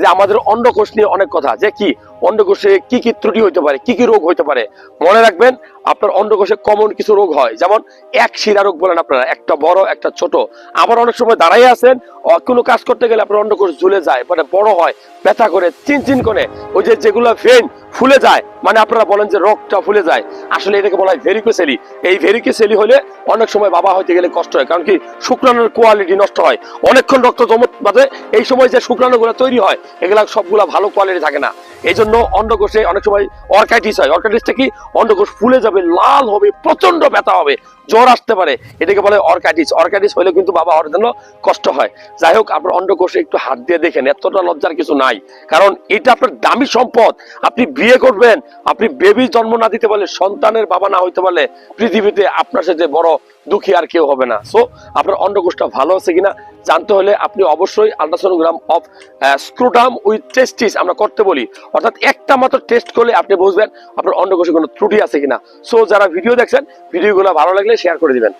যে আমাদের অন্ডকোষ নিয়ে অনেক কথা, যে কি অন্ডকোষে কি কি ত্রুটি হইতে পারে, কি কি রোগ হইতে পারে। মনে রাখবেন আপনার অন্ডকোষে কমন কিছু রোগ হয়, যেমন এক শিরা রোগ বলেন আপনারা, একটা বড় একটা ছোট। আবার অনেক সময় দাঁড়াই আছেন, কোনো কাজ করতে গেলে আপনার অন্ডকোষ ঝুলে যায়, মানে বড় হয়, ব্যথা করে, চিনচিন করে, ওই যে যেগুলো ভেন ফুলে যায়, মানে আপনারা বলেন যে রক্তটা ফুলে যায়, আসলে এটাকে বলা হয় ভেরিকোসেলি। এই ভেরিকোসেলি হলে অনেক সময় বাবা হইতে গেলে কষ্ট হয়, কারণ কি শুক্রাণুর কোয়ালিটি নষ্ট হয়, অনেকক্ষণ রক্ত জমে বাদে এই সময় যে শুক্রাণুগুলো তৈরি হয় এগুলা সবগুলা ভালো কোয়ালিটি থাকে না। এই জন্য অন্ডকোষে অনেক সময় অর্কাইটিস হয়। অর্কাইটিসটা কি, অন্ডকোষ ফুলে যাবে, লাল হবে, প্রচন্ড ব্যথা হবে, জ্বর আসতে পারে, এটাকে বলে অর্কাইটিস। অর্কাইটিস হলে কিন্তু বাবা হওয়ার জন্য কষ্ট হয়। যাই হোক, আপনার অন্ডকোষে একটু হাত দিয়ে দেখেন, এতটা লজ্জার কিছু নাই, কারণ এটা আপনার দামি সম্পদ। আপনি বিয়ে করবেন, আপনি বেবি জন্ম না দিতে পারলে, সন্তানের বাবা না হইতে পারলে পৃথিবীতে আপনার সাথে বড় দুঃখী আর কেউ হবে না। সো আপনার অন্ডকোষটা ভালো আছে কিনা জানতে হলে আপনি অবশ্যই আল্ট্রাসোনোগ্রাম অফ স্ক্রুটাম উইথ টেস্টিস আমরা করতে বলি, অর্থাৎ একটা মাত্র টেস্ট করলে আপনি বুঝবেন আপনার অন্ডকোষে কোনো ত্রুটি আছে কিনা। সো যারা ভিডিও দেখছেন, ভিডিওগুলো ভালো লাগলে শেয়ার করে দিবেন।